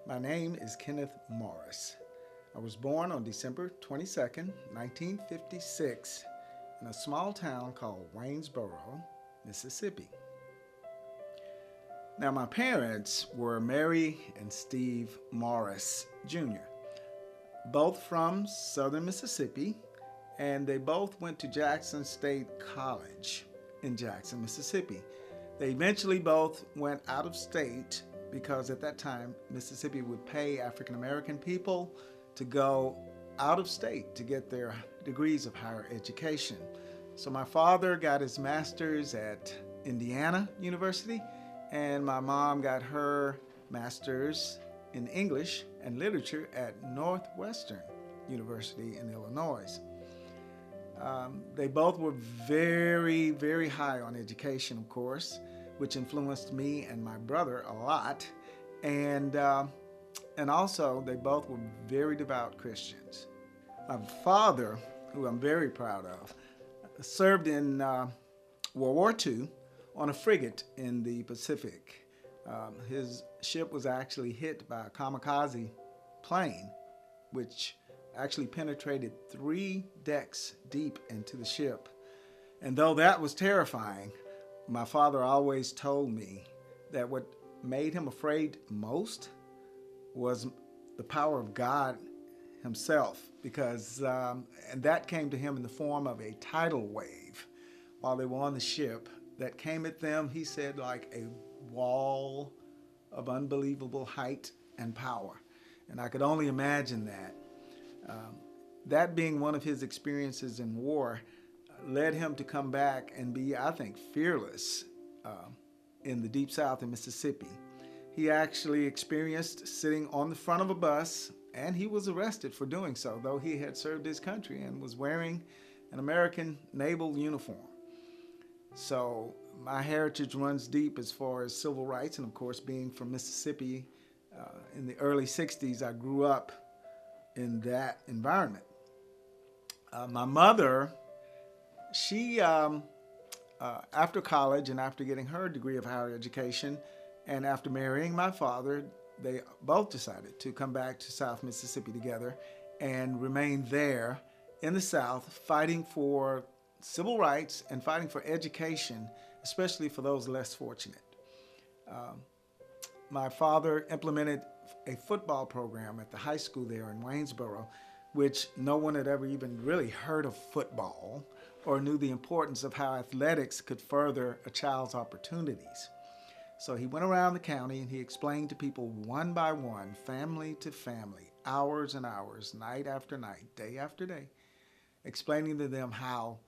My name is Kenneth Morris. I was born on December 22nd, 1956, in a small town called Waynesboro, Mississippi. Now, my parents were Maree and Steve Morris Jr., both from southern Mississippi, and they both went to Jackson State College in Jackson, Mississippi. They eventually both went out of state because at that time, Mississippi would pay African American people to go out of state to get their degrees of higher education. So my father got his master's at Indiana University, and my mom got her master's in English and literature at Northwestern University in Illinois. They both were very, very high on education, of course, which influenced me and my brother a lot. And also, they both were very devout Christians. My father, who I'm very proud of, served in World War II on a frigate in the Pacific. His ship was actually hit by a kamikaze plane, which actually penetrated 3 decks deep into the ship. And though that was terrifying, my father always told me that what made him afraid most was the power of God himself, because and that came to him in the form of a tidal wave while they were on the ship that came at them, he said, like a wall of unbelievable height and power. And I could only imagine that. That being one of his experiences in war led him to come back and be, I think, fearless in the Deep South in Mississippi. He actually experienced sitting on the front of a bus, and he was arrested for doing so, though he had served his country and was wearing an American naval uniform. So my heritage runs deep as far as civil rights, and of course, being from Mississippi in the early 60s, I grew up in that environment. My mother, she, after college and after getting her degree of higher education and after marrying my father, they both decided to come back to South Mississippi together and remain there in the South, fighting for civil rights and fighting for education, especially for those less fortunate. My father implemented a football program at the high school there in Waynesboro, which no one had ever even really heard of football or knew the importance of how athletics could further a child's opportunities. So he went around the county and he explained to people one by one, family to family, hours and hours, night after night, day after day, explaining to them how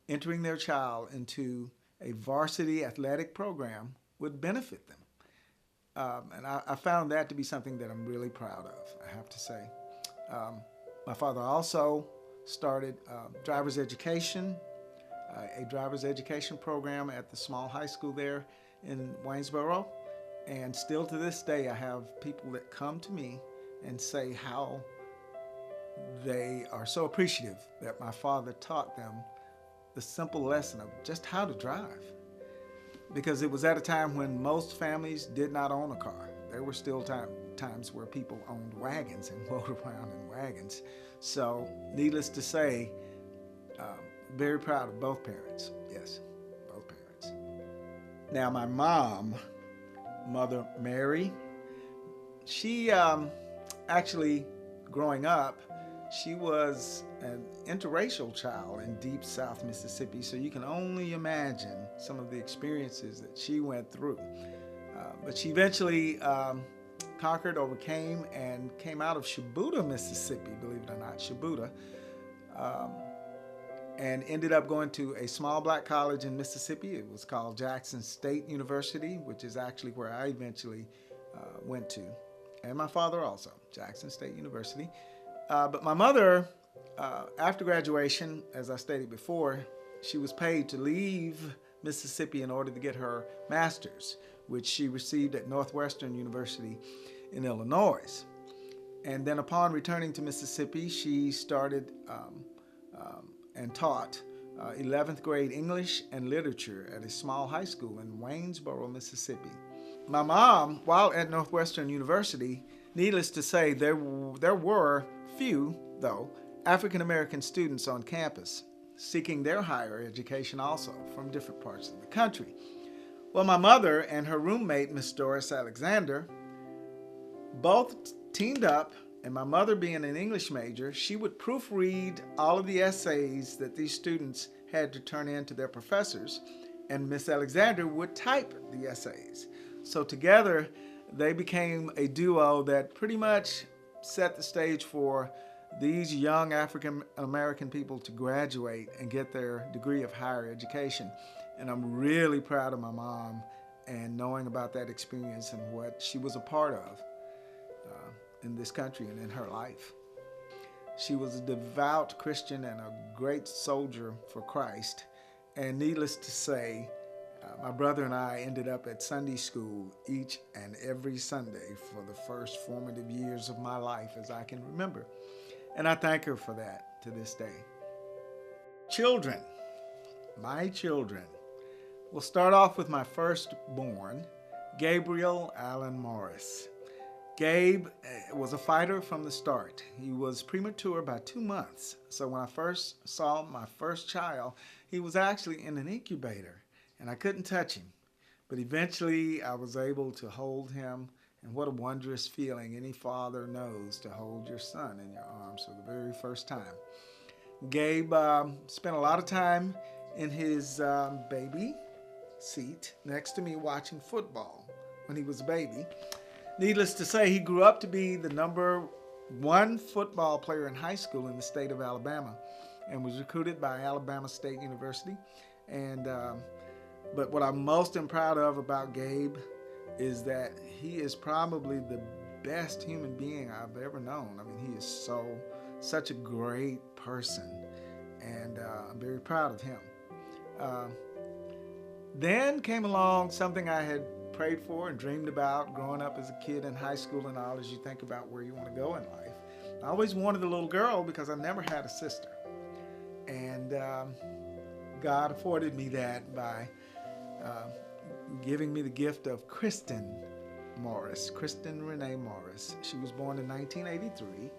entering their child into a varsity athletic program would benefit them. And I found that to be something that I'm really proud of, I have to say. My father also started driver's education, a driver's education program at the small high school there in Waynesboro. And still to this day, I have people that come to me and say how they are so appreciative that my father taught them the simple lesson of just how to drive. Because it was at a time when most families did not own a car. There were still times where people owned wagons and rode around in wagons. So, needless to say, very proud of both parents. Yes, both parents. Now, my mom, Mother Maree, she actually, growing up, she was an interracial child in deep South Mississippi, so you can only imagine some of the experiences that she went through. But she eventually conquered, overcame, and came out of Shubuta, Mississippi, believe it or not, Shubuta, and ended up going to a small black college in Mississippi. It was called Jackson State University, which is actually where I eventually went to, and my father also, Jackson State University. But my mother, after graduation, as I stated before, she was paid to leave Mississippi in order to get her master's, which she received at Northwestern University in Illinois. And then upon returning to Mississippi, she started and taught 11th grade English and literature at a small high school in Waynesboro, Mississippi. My mom, while at Northwestern University, Needless to say, there were few, though, African American students on campus seeking their higher education also from different parts of the country. Well, my mother and her roommate, Miss Doris Alexander, both teamed up, and my mother being an English major, she would proofread all of the essays that these students had to turn in to their professors, and Miss Alexander would type the essays. So together, they became a duo that pretty much set the stage for these young African American people to graduate and get their degree of higher education. And I'm really proud of my mom and knowing about that experience and what she was a part of in this country and in her life. She was a devout Christian and a great soldier for Christ. And needless to say, my brother and I ended up at Sunday school each and every Sunday for the first formative years of my life as I can remember. And I thank her for that to this day. Children, my children. We'll start off with my firstborn, Gabriel Allen Morris. Gabe was a fighter from the start. He was premature by 2 months. So when I first saw my first child, he was actually in an incubator and I couldn't touch him. But eventually I was able to hold him, and what a wondrous feeling any father knows to hold your son in your arms for the very first time. Gabe spent a lot of time in his baby seat next to me watching football when he was a baby. Needless to say, he grew up to be the #1 football player in high school in the state of Alabama and was recruited by Alabama State University. But what I'm most proud of about Gabe is that he is probably the best human being I've ever known. I mean, he is such a great person, and I'm very proud of him. Then came along something I had prayed for and dreamed about growing up as a kid in high school and all, as you think about where you want to go in life. I always wanted a little girl because I never had a sister. And God afforded me that by giving me the gift of Kristen Renee Morris. She was born in 1983,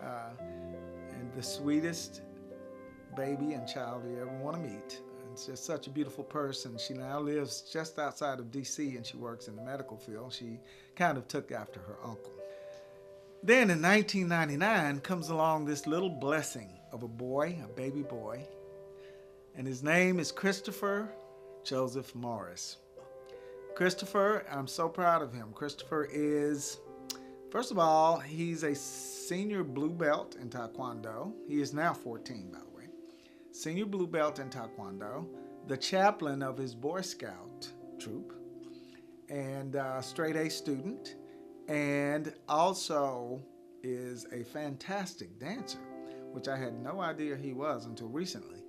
and the sweetest baby and child you ever want to meet. It's just such a beautiful person. She now lives just outside of D.C. and she works in the medical field. She kind of took after her uncle. Then in 1999 comes along this little blessing of a boy, a baby boy, and his name is Christopher Joseph Morris. Christopher, I'm so proud of him. Christopher is, first of all, he's a senior blue belt in Taekwondo. He is now 14, by the way. Senior blue belt in Taekwondo, the chaplain of his Boy Scout troop, and straight A student, and also is a fantastic dancer, which I had no idea he was until recently.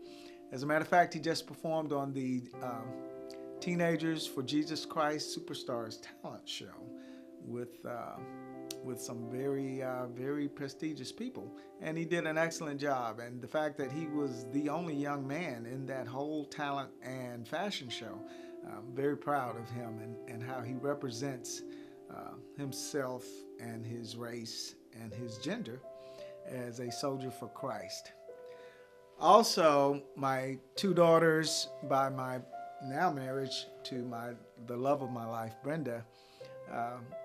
As a matter of fact, he just performed on the Teenagers for Jesus Christ Superstars talent show with some very prestigious people, and he did an excellent job. And the fact that he was the only young man in that whole talent and fashion show, I'm very proud of him and how he represents himself and his race and his gender as a soldier for Christ. Also, my 2 daughters, by my now marriage to the love of my life, Brenda,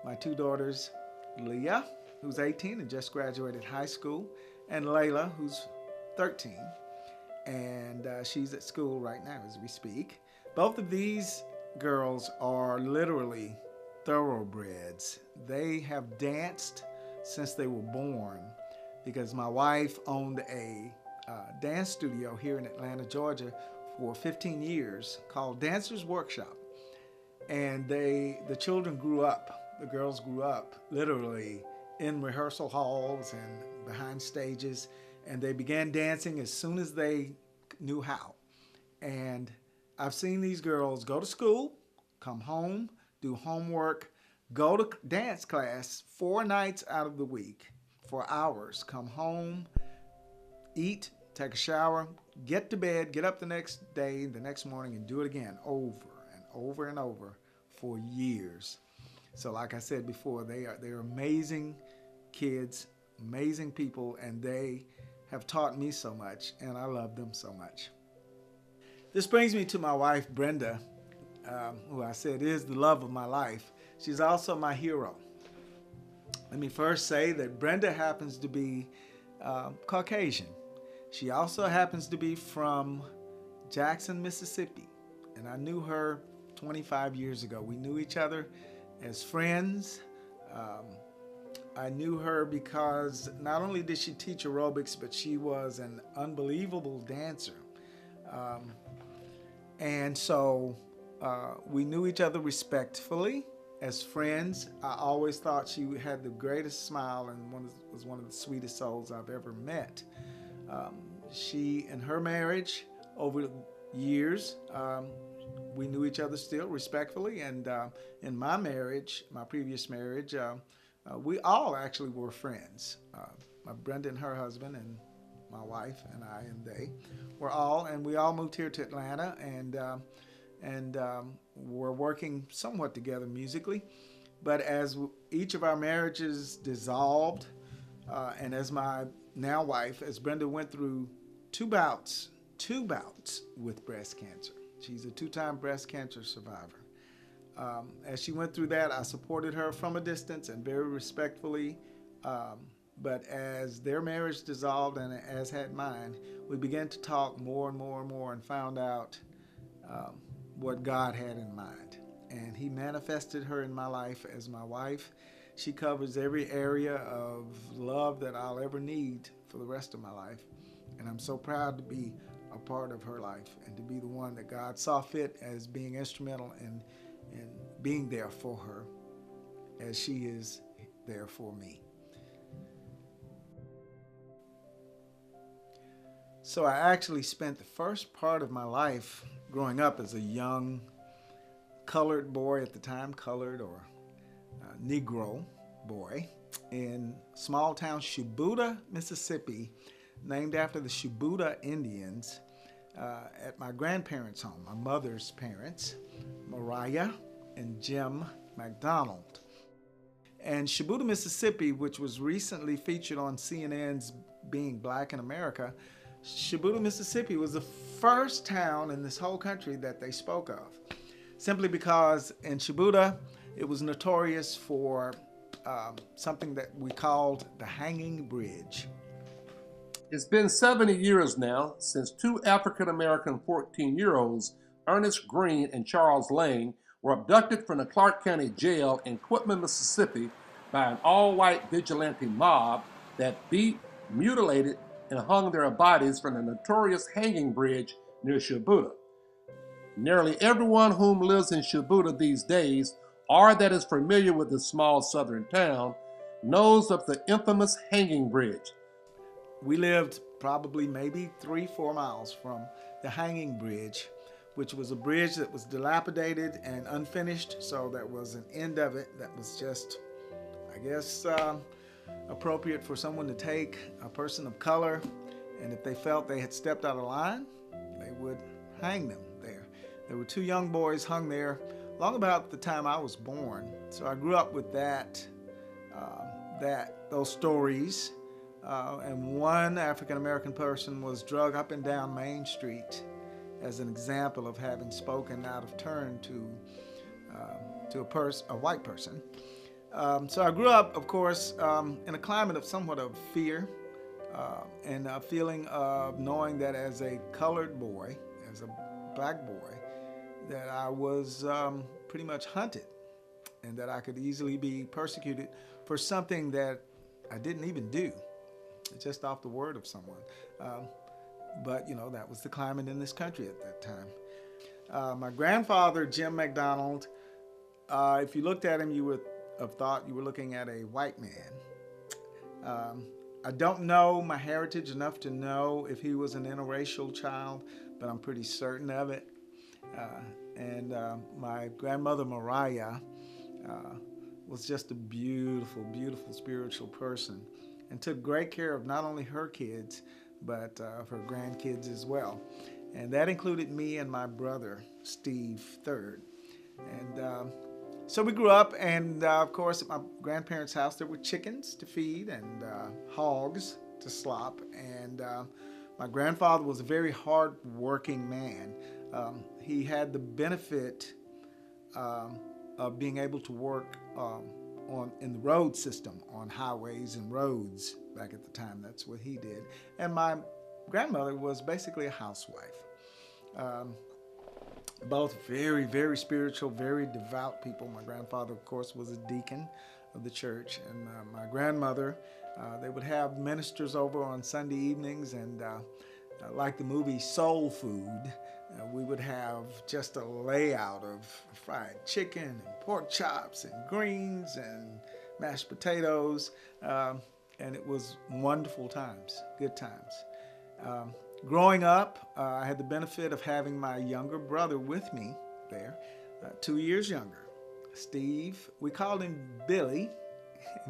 my 2 daughters, Leah, who's 18 and just graduated high school, and Layla, who's 13, and she's at school right now as we speak. Both of these girls are literally thoroughbreds. They have danced since they were born because my wife owned a dance studio here in Atlanta, Georgia for 15 years called Dancers Workshop. And the children grew up, the girls grew up literally in rehearsal halls and behind stages, and they began dancing as soon as they knew how. And I've seen these girls go to school, come home, do homework, go to dance class 4 nights out of the week for hours, come home, eat, take a shower, get to bed, get up the next day, the next morning, and do it again over and over and over for years. So like I said before, they're amazing kids, amazing people, and they have taught me so much, and I love them so much. This brings me to my wife, Brenda, who I said is the love of my life. She's also my hero. Let me first say that Brenda happens to be Caucasian. She also happens to be from Jackson, Mississippi. And I knew her 25 years ago. We knew each other as friends. I knew her because not only did she teach aerobics, but she was an unbelievable dancer. And so we knew each other respectfully as friends. I always thought she had the greatest smile and was one of the sweetest souls I've ever met. She, in her marriage, over years, we knew each other still respectfully. And in my marriage, my previous marriage, we all actually were friends. Brenda and her husband and my wife and I and they were all, and we all moved here to Atlanta and were working somewhat together musically. But as each of our marriages dissolved, and as my now wife, as Brenda went through two bouts with breast cancer. She's a 2-time breast cancer survivor. As she went through that, I supported her from a distance and very respectfully. But as their marriage dissolved, and as had mine, we began to talk more and more and more and found out what God had in mind. And He manifested her in my life as my wife. She covers every area of love that I'll ever need for the rest of my life. And I'm so proud to be a part of her life and to be the one that God saw fit as being instrumental in being there for her as she is there for me. So I actually spent the first part of my life growing up as a young colored boy at the time, colored or Negro boy, in small town Shubuta, Mississippi, named after the Shubuta Indians, at my grandparents' home, my mother's parents, Maree and Jim McDonald. And Shubuta, Mississippi, which was recently featured on CNN's Being Black in America, Shubuta, Mississippi was the first town in this whole country that they spoke of, simply because in Shubuta, it was notorious for something that we called the Hanging Bridge. It's been 70 years now since two African-American 14-year-olds, Ernest Green and Charles Lane, were abducted from the Clark County Jail in Quitman, Mississippi by an all-white vigilante mob that beat, mutilated, and hung their bodies from the notorious Hanging Bridge near Shubuta. Nearly everyone whom lives in Shubuta these days, or that is familiar with this small southern town, knows of the infamous Hanging Bridge. We lived probably maybe 3-4 miles from the Hanging Bridge, which was a bridge that was dilapidated and unfinished, so there was an end of it that was just, I guess, appropriate for someone to take, a person of color, and if they felt they had stepped out of line, they would hang them there. There were 2 young boys hung there long about the time I was born, so I grew up with those stories. And one African-American person was dragged up and down Main Street as an example of having spoken out of turn to a white person. So I grew up, of course, in a climate of somewhat of fear and a feeling of knowing that as a colored boy, as a black boy, that I was pretty much hunted and that I could easily be persecuted for something that I didn't even do, just off the word of someone. But, you know, that was the climate in this country at that time. My grandfather, Jim McDonald, if you looked at him, you would have thought you were looking at a white man. I don't know my heritage enough to know if he was an interracial child, but I'm pretty certain of it. And my grandmother, Maree, was just a beautiful, beautiful spiritual person and took great care of not only her kids, but of her grandkids as well. And that included me and my brother, Steve III. And So we grew up, and of course, at my grandparents' house, there were chickens to feed and hogs to slop. And my grandfather was a very hard-working man. He had the benefit of being able to work in the road system, on highways and roads back at the time. That's what he did. And my grandmother was basically a housewife. Um, Both very, very spiritual, very devout people. My grandfather, of course, was a deacon of the church, and my grandmother, they would have ministers over on Sunday evenings, and like the movie Soul Food, we would have just a layout of fried chicken and pork chops and greens and mashed potatoes, and it was wonderful times, good times. Growing up, I had the benefit of having my younger brother with me there, 2 years younger. Steve, we called him Billy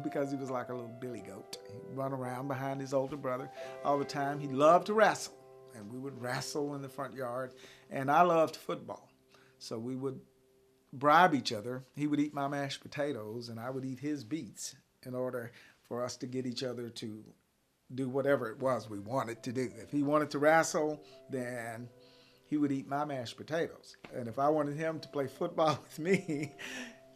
because he was like a little billy goat. He'd run around behind his older brother all the time. He loved to wrestle, and we would wrestle in the front yard. And I loved football, so we would bribe each other. He would eat my mashed potatoes, and I would eat his beets in order for us to get each other to do whatever it was we wanted to do. If he wanted to wrestle, then he would eat my mashed potatoes. And if I wanted him to play football with me,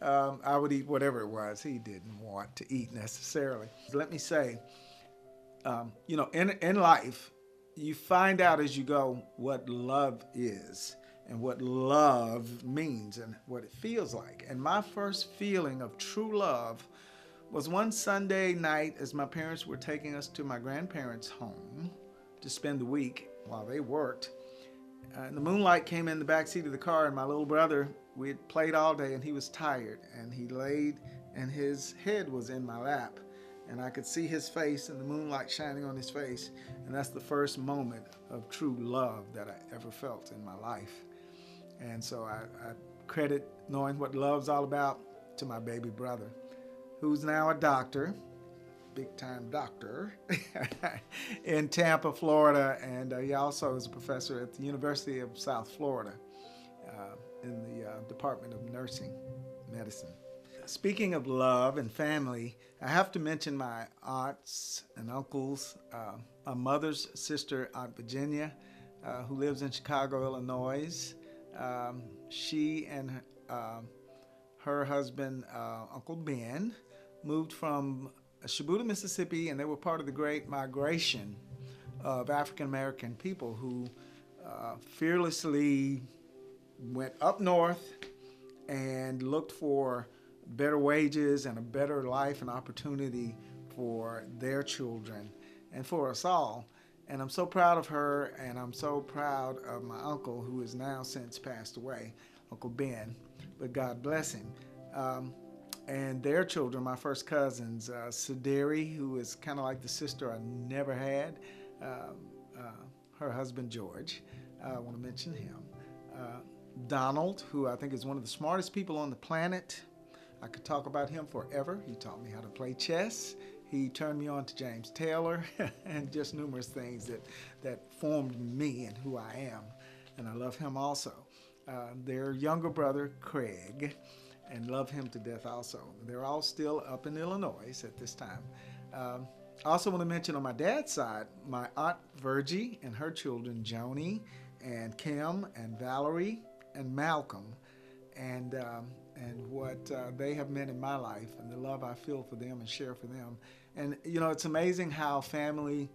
I would eat whatever it was he didn't want to eat necessarily. Let me say, in life, you find out as you go what love is and what love means and what it feels like. And my first feeling of true love was one Sunday night as my parents were taking us to my grandparents' home to spend the week while they worked. And the moonlight came in the back seat of the car, and my little brother, we had played all day, and he was tired, and he laid, and his head was in my lap, and I could see his face and the moonlight shining on his face, and that's the first moment of true love that I ever felt in my life. And so I credit knowing what love's all about to my baby brother, who's now a doctor, big-time doctor, in Tampa, Florida, and he also is a professor at the University of South Florida in the Department of Nursing Medicine. Speaking of love and family, I have to mention my aunts and uncles, my mother's sister, Aunt Virginia, who lives in Chicago, Illinois. She and her husband, Uncle Ben, moved from Shibuya, Mississippi, and they were part of the great migration of African American people who fearlessly went up north and looked for better wages and a better life and opportunity for their children and for us all. And I'm so proud of her, and I'm so proud of my uncle, who is now since passed away, Uncle Ben, but God bless him. And their children, my first cousins, Saderi, who is kind of like the sister I never had, her husband George, I want to mention him. Donald, who I think is one of the smartest people on the planet. I could talk about him forever. He taught me how to play chess. He turned me on to James Taylor and just numerous things that formed me and who I am. And I love him also. Their younger brother, Craig, and love him to death also. They're all still up in Illinois at this time. I also want to mention on my dad's side, my Aunt Virgie and her children, Joni and Kim and Valerie and Malcolm, and what they have meant in my life and the love I feel for them and share for them. And, it's amazing how family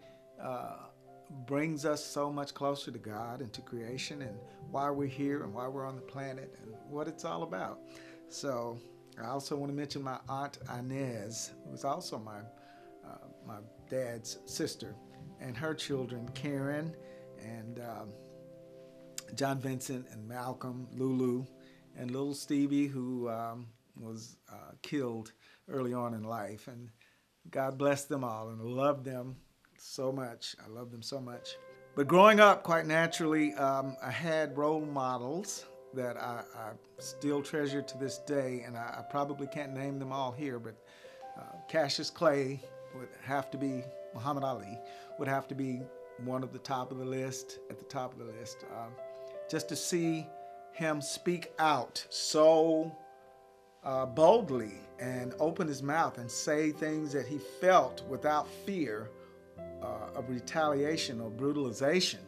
brings us so much closer to God and to creation and why we're here and why we're on the planet and what it's all about. So I also want to mention my Aunt Inez, who is also my dad's sister, and her children, Karen and John Vincent and Malcolm, Lulu, and little Stevie, who was killed early on in life. And God bless them all, and I love them so much. I love them so much. But growing up, quite naturally, I had role models that I still treasure to this day, and I probably can't name them all here, but Cassius Clay would have to be, Muhammad Ali would have to be one of the top of the list, at the top of the list. Just to see him speak out so boldly and open his mouth and say things that he felt without fear of retaliation or brutalization.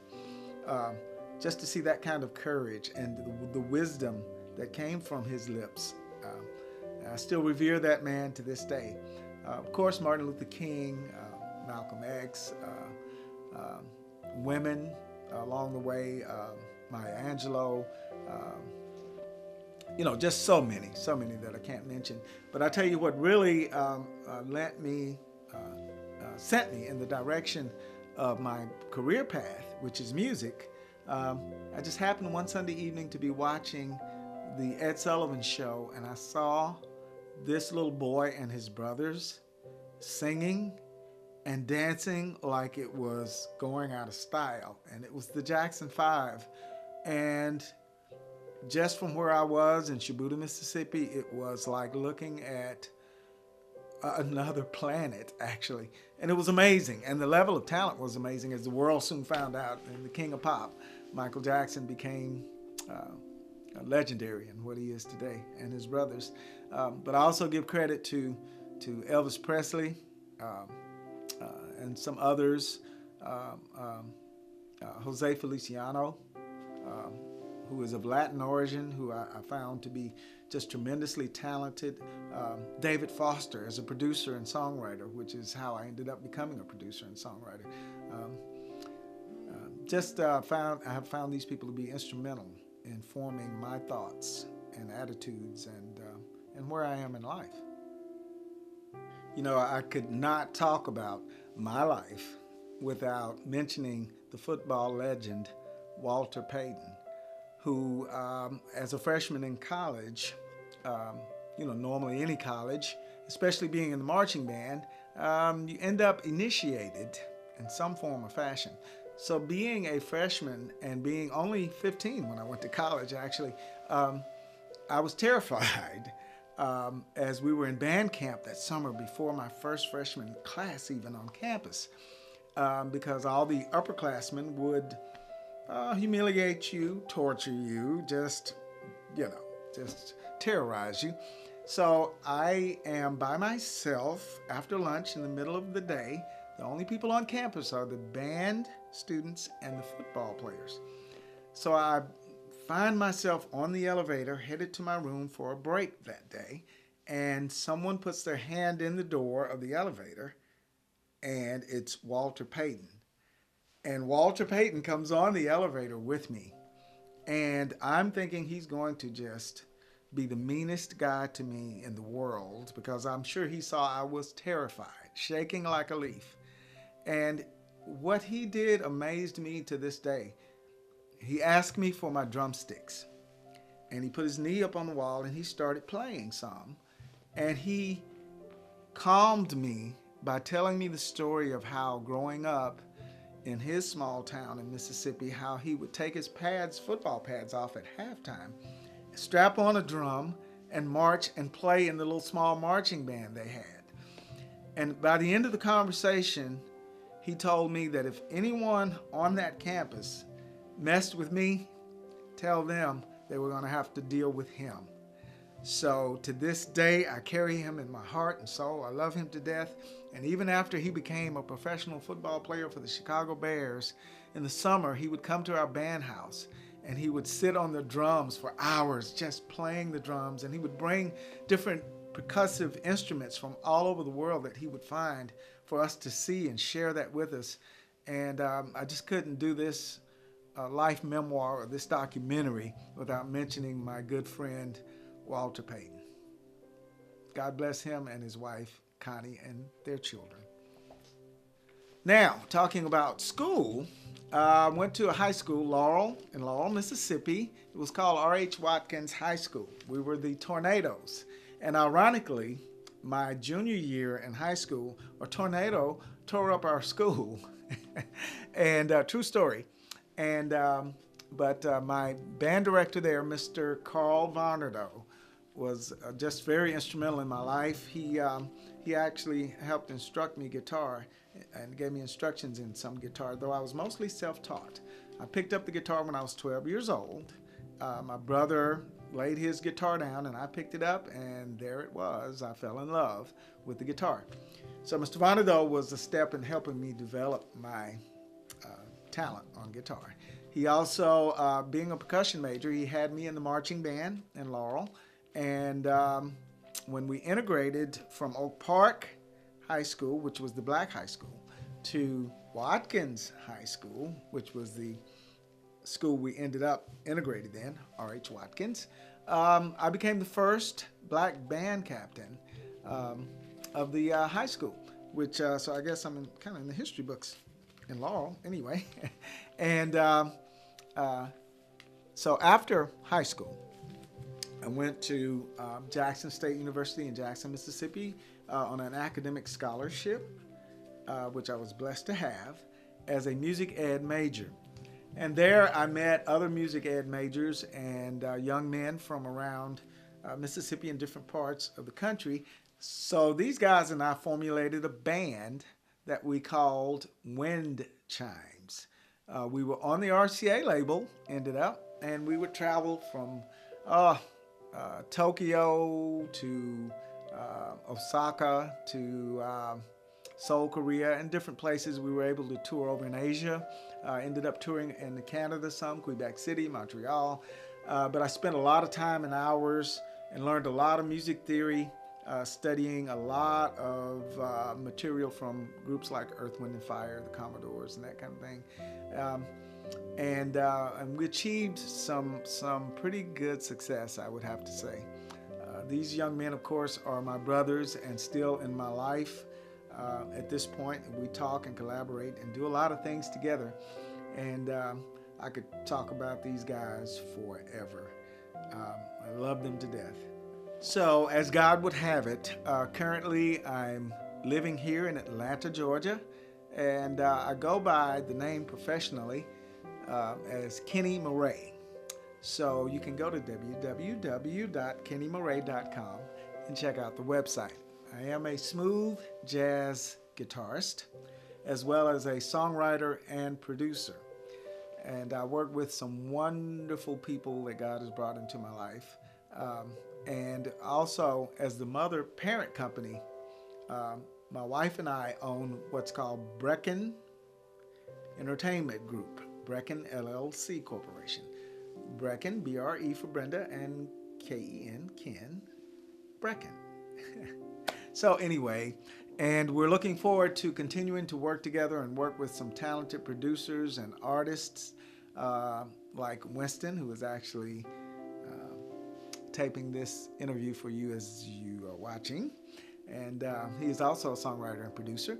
Uh, just to see that kind of courage and the wisdom that came from his lips. I still revere that man to this day. Of course, Martin Luther King, Malcolm X, women along the way, Maya Angelou, just so many that I can't mention. But I tell you what really sent me in the direction of my career path, which is music. I just happened one Sunday evening to be watching the Ed Sullivan Show, and I saw this little boy and his brothers singing and dancing like it was going out of style. And it was the Jackson 5. And just from where I was in Shibuya, Mississippi, it was like looking at another planet, actually. And it was amazing. And the level of talent was amazing, as the world soon found out. And the king of pop, Michael Jackson, became legendary in what he is today, and his brothers. But I also give credit to Elvis Presley and some others, Jose Feliciano, who is of Latin origin, who I found to be just tremendously talented. David Foster as a producer and songwriter, which is how I ended up becoming a producer and songwriter. I have found these people to be instrumental in forming my thoughts and attitudes and where I am in life. I could not talk about my life without mentioning the football legend Walter Payton, who, as a freshman in college, normally any college, especially being in the marching band, you end up initiated in some form or fashion. So being a freshman and being only 15 when I went to college, actually, I was terrified as we were in band camp that summer before my first freshman class even on campus, because all the upperclassmen would humiliate you, torture you, just terrorize you. So I am by myself after lunch in the middle of the day. The only people on campus are the band students and the football players. So I find myself on the elevator headed to my room for a break that day, and someone puts their hand in the door of the elevator, and it's Walter Payton. And Walter Payton comes on the elevator with me, and I'm thinking he's going to just be the meanest guy to me in the world, because I'm sure he saw I was terrified, shaking like a leaf. And what he did amazed me to this day. He asked me for my drumsticks, and he put his knee up on the wall and he started playing some. And he calmed me by telling me the story of how growing up in his small town in Mississippi, how he would take his football pads off at halftime, strap on a drum, and march and play in the little small marching band they had. And by the end of the conversation, he told me that if anyone on that campus messed with me, tell them they were going to have to deal with him. So to this day, I carry him in my heart and soul. I love him to death. And even after he became a professional football player for the Chicago Bears, in the summer, he would come to our band house and he would sit on the drums for hours just playing the drums. And he would bring different percussive instruments from all over the world that he would find for us to see and share that with us. And I just couldn't do this life memoir or this documentary without mentioning my good friend Walter Payton. God bless him and his wife Connie and their children. Now, talking about school, I went to a high school, in Laurel, Mississippi. It was called R.H. Watkins High School. We were the Tornadoes. And ironically, my junior year in high school, a tornado tore up our school. And true story. And but my band director there, Mr. Carl Varnado, was just very instrumental in my life. He actually helped instruct me guitar and gave me instructions in some guitar, though I was mostly self-taught. I picked up the guitar when I was 12 years old. My brother laid his guitar down, and I picked it up, and there it was. I fell in love with the guitar. So Mr. Varner, though, was a step in helping me develop my talent on guitar. He also, being a percussion major, he had me in the marching band in Laurel. And when we integrated from Oak Park High School, which was the black high school, to Watkins High School, which was the school we ended up integrated in, R.H. Watkins, I became the first black band captain of the high school, which, so I guess I'm kind of in the history books in Laurel anyway. And so after high school, I went to Jackson State University in Jackson, Mississippi on an academic scholarship, which I was blessed to have, as a music ed major. And there I met other music ed majors and young men from around Mississippi and different parts of the country. So these guys and I formulated a band that we called Wind Chimes. We were on the RCA label, ended up, and we would travel from Tokyo to Osaka to Seoul, Korea, and different places. We were able to tour over in Asia. Ended up touring in Canada some, Quebec City, Montreal. But I spent a lot of time and hours and learned a lot of music theory, studying a lot of material from groups like Earth, Wind, and Fire, the Commodores, and that kind of thing. And we achieved some pretty good success, I would have to say. These young men, of course, are my brothers and still in my life. At this point, we talk and collaborate and do a lot of things together. And I could talk about these guys forever. I love them to death. So, as God would have it, currently I'm living here in Atlanta, Georgia, and I go by the name professionally as Kenny Maree. So you can go to www.kennymaree.com and check out the website. I am a smooth jazz guitarist, as well as a songwriter and producer. And I work with some wonderful people that God has brought into my life. And also, as the mother-parent company, my wife and I own what's called Brecken Entertainment Group, Brecken LLC Corporation. Brecken, B-R-E for Brenda, and K-E-N, Ken, Brecken. So anyway, and we're looking forward to continuing to work together and work with some talented producers and artists like Winston, who is actually taping this interview for you as you are watching. And he is also a songwriter and producer.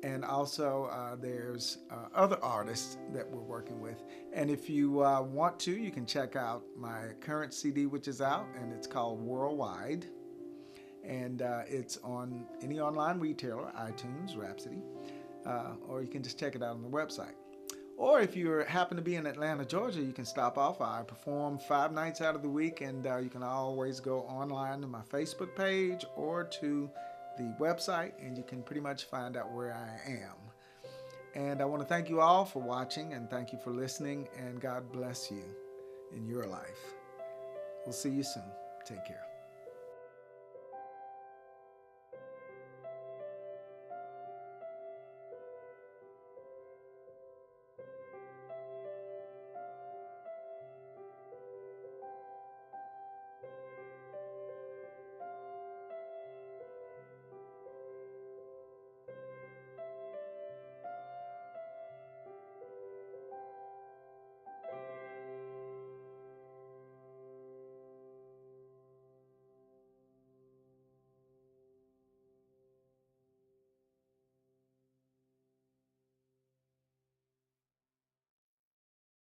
And also there's other artists that we're working with. And if you want to, you can check out my current CD, which is out, and it's called Worldwide. And it's on any online retailer, iTunes, Rhapsody, or you can just check it out on the website. Or if you happen to be in Atlanta, Georgia, you can stop off. I perform 5 nights out of the week, and you can always go online to my Facebook page or to the website, and you can pretty much find out where I am. And I want to thank you all for watching, and thank you for listening, and God bless you in your life. We'll see you soon. Take care.